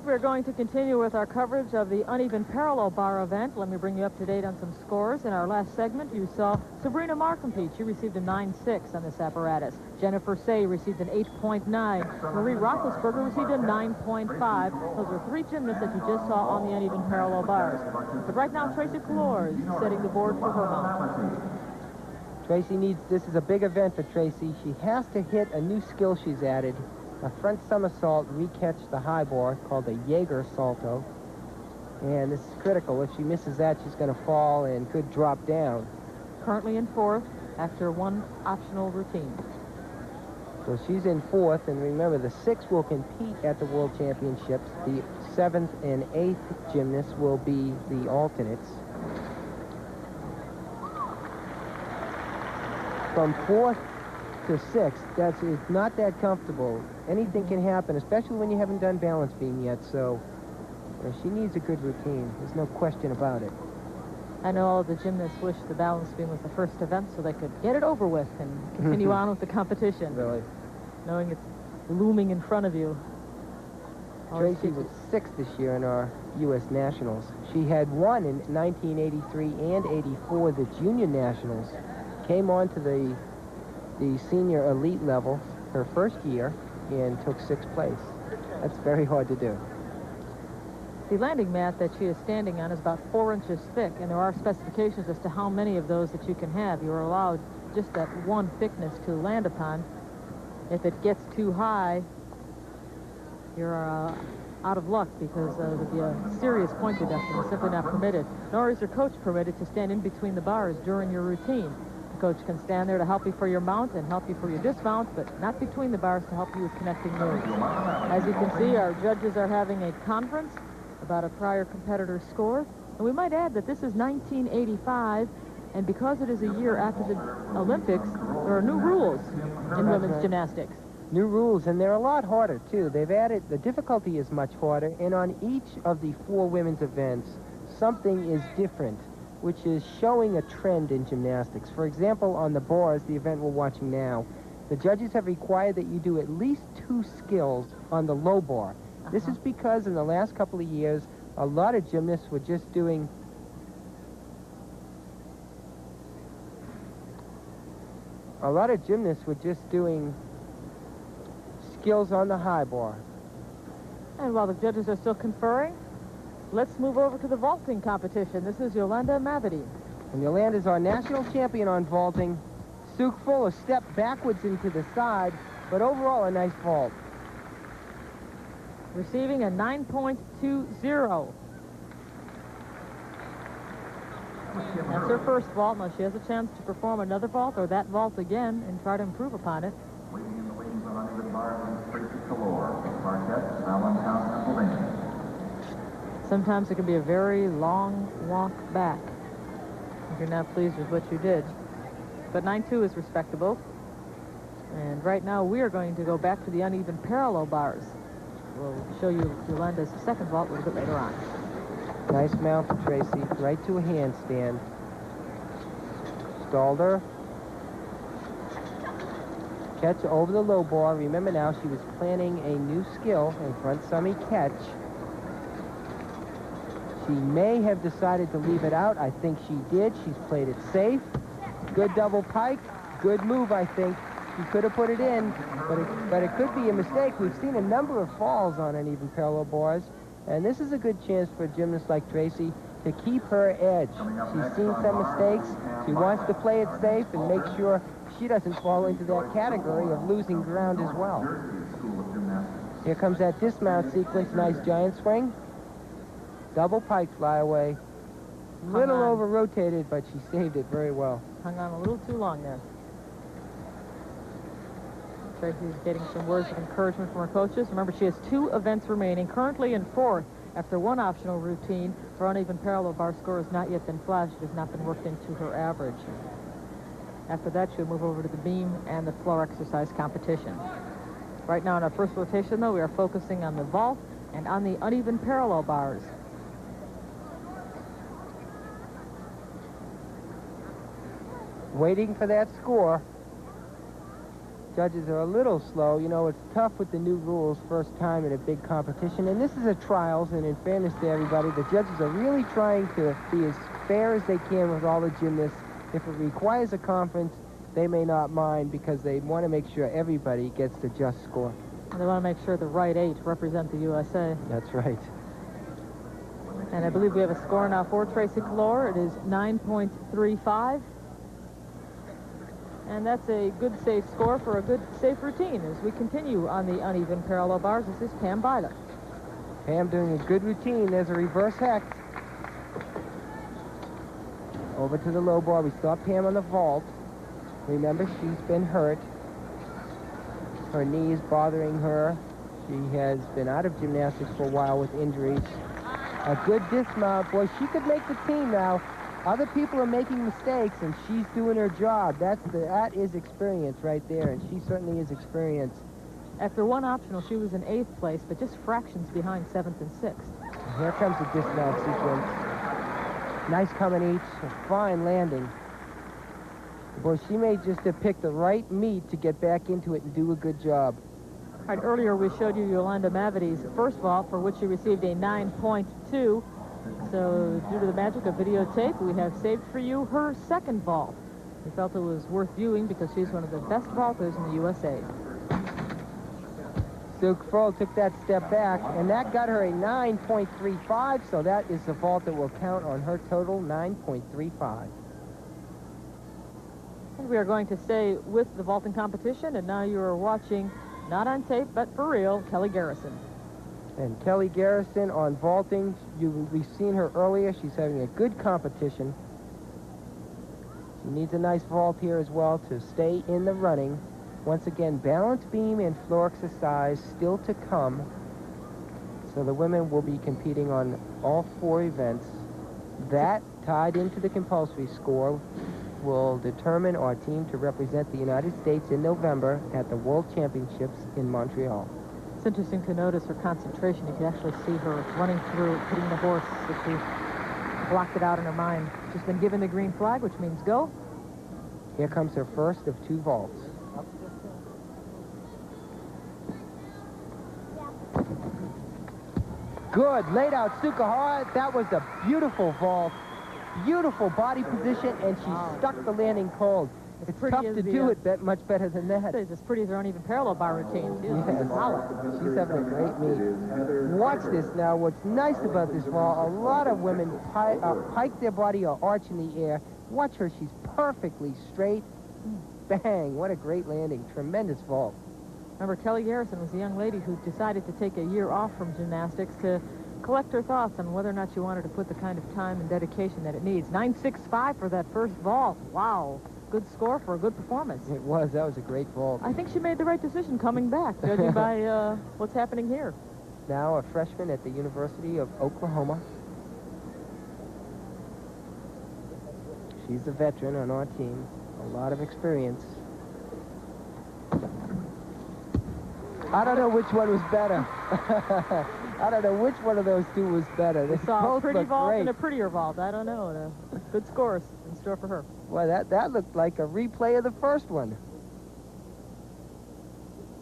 We're going to continue with our coverage of the uneven parallel bar event. Let me bring you up to date on some scores. In our last segment, you saw Sabrina compete. She received a 9.6 on this apparatus. Jennifer Say received an 8.9. Marie Roethlisberger received a 9.5. Those were three gymnasts that you just saw on the uneven parallel bars. But right now, Tracy Calore is setting the board for her mount. Tracy needs, this is a big event for Tracy. She has to hit a new skill she's added. A front somersault, re-catch the high bar, called a Jaeger salto. And this is critical. If she misses that, she's going to fall and could drop down. Currently in fourth after one optional routine. So she's in fourth, and remember, the six will compete at the World Championships. The seventh and eighth gymnasts will be the alternates. From fourth to sixth, it's not that comfortable. Anything can happen, especially when you haven't done balance beam yet, so she needs a good routine. There's no question about it. I know all the gymnasts wish the balance beam was the first event so they could get it over with and continue on with the competition. Really? Knowing it's looming in front of you. Tracy was sixth this year in our U.S. Nationals. She had won in 1983 and 84 the Junior Nationals. Came on to the senior elite level her first year and took sixth place. That's very hard to do. The landing mat that she is standing on is about 4 inches thick, and there are specifications as to how many of those that you can have. You are allowed just that one thickness to land upon. If it gets too high, you're out of luck because there would be a serious point deduction. It's simply not permitted. Nor is your coach permitted to stand in between the bars during your routine. Coach can stand there to help you for your mount and help you for your dismount, but not between the bars to help you with connecting moves. As you can see, our judges are having a conference about a prior competitor's score. And we might add that this is 1985, and because it is a year after the Olympics, there are new rules in women's gymnastics. New rules, and they're a lot harder, too. They've added, the difficulty is much harder, and on each of the four women's events, something is different, which is showing a trend in gymnastics. For example, on the bars, the event we're watching now, the judges have required that you do at least 2 skills on the low bar. This is because in the last couple of years, a lot of gymnasts were just doing skills on the high bar. And while the judges are still conferring, let's move over to the vaulting competition. This is Yolande Mavity. And Yolande is our national champion on vaulting. Suk Full, a step backwards into the side, but overall a nice vault. Receiving a 9.20. That's her first vault. Now she has a chance to perform another vault or that vault again and try to improve upon it. Waiting in the wings on uneven bars is Tracy Calore, Marquette, Allentown, Pennsylvania. Sometimes it can be a very long walk back if you're not pleased with what you did. But 9.2 is respectable. And right now we are going to go back to the uneven parallel bars. We'll show you Yolande's second vault a little bit later on. Nice mount for Tracy, right to a handstand. Stalled her. Catch over the low bar. Remember now, she was planning a new skill in front summy catch. She may have decided to leave it out. I think she did. She's played it safe. Good double pike. Good move, I think. She could have put it in, but it could be a mistake. We've seen a number of falls on uneven parallel bars, and this is a good chance for a gymnast like Tracy to keep her edge. She's seen some mistakes. She wants to play it safe and make sure she doesn't fall into that category of losing ground as well. Here comes that dismount sequence. Nice giant swing. Double pike flyaway. Little over-rotated, but she saved it very well. Hung on a little too long there. Tracy's getting some words of encouragement from her coaches. Remember, she has 2 events remaining, currently in 4th after one optional routine. Her uneven parallel bar score has not yet been flashed. It has not been worked into her average. After that, she'll move over to the beam and the floor exercise competition. Right now in our first rotation, though, we are focusing on the vault and on the uneven parallel bars. Waiting for that score. Judges are a little slow. You know, it's tough with the new rules first time in a big competition. And this is a trials, and in fairness to everybody, the judges are really trying to be as fair as they can with all the gymnasts. If it requires a conference, they may not mind because they want to make sure everybody gets the just score. They want to make sure the right 8 represent the USA. That's right. And I believe we have a score now for Tracy Calore. It is 9.35. And that's a good safe score for a good safe routine as we continue on the uneven parallel bars. This is Pam Bileck. Pam doing a good routine. There's a reverse hex. Over to the low bar. We saw Pam on the vault. Remember, she's been hurt. Her knee is bothering her. She has been out of gymnastics for a while with injuries. A good dismount. Boy, she could make the team now. Other people are making mistakes, and she's doing her job. That is experience right there, and she certainly is experienced. After one optional, she was in 8th place, but just fractions behind 7th and 6th. Here comes the dismount sequence. Nice coming each. A fine landing. Boy, she may just have picked the right meet to get back into it and do a good job. All right, earlier we showed you Yolande Mavity's first vault, for which she received a 9.2. So, due to the magic of videotape, we have saved for you her second vault. We felt it was worth viewing because she's one of the best vaulters in the USA. Sue Kroll took that step back, and that got her a 9.35, so that is the vault that will count on her total, 9.35. And we are going to stay with the vaulting competition, and now you are watching, not on tape, but for real, Kelly Garrison. And Kelly Garrison on vaulting, we've seen her earlier. She's having a good competition. She needs a nice vault here as well to stay in the running. Once again, balance beam and floor exercise still to come. So the women will be competing on all 4 events. That, tied into the compulsory score, will determine our team to represent the United States in November at the World Championships in Montreal. It's interesting to notice her concentration. You can actually see her running through, hitting the horse, that she blocked it out in her mind. She's been given the green flag, which means go. Here comes her first of 2 vaults. Good, laid out Sukahara. That was a beautiful vault. Beautiful body position, and she stuck the landing cold. It's tough to do it much better than that. It's as pretty as her uneven parallel bar routine. Yes. Solid. She's having a great meet. Watch this now. What's nice about this vault, a lot of women pike their body or arch in the air. Watch her. She's perfectly straight. Bang. What a great landing. Tremendous vault. Remember, Kelly Garrison was a young lady who decided to take a year off from gymnastics to collect her thoughts on whether or not she wanted to put the kind of time and dedication that it needs. 9.65 for that first vault. Wow. Good score for a good performance. It was. That was a great vault. I think she made the right decision coming back, judging by what's happening here. Now a freshman at the University of Oklahoma. She's a veteran on our team. A lot of experience. I don't know which one was better. I don't know which one of those 2 was better. They saw a both pretty looked vault great. and a prettier vault. I don't know. Good scores in store for her. Well, that looked like a replay of the first one.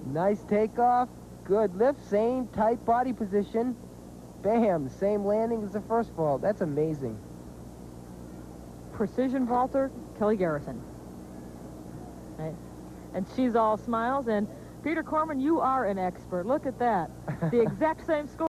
Nice takeoff. Good lift. Same tight body position. Bam. Same landing as the first vault. That's amazing. Precision vaulter, Kelly Garrison. Right. And she's all smiles. And Peter Corman, you are an expert. Look at that. The exact same score.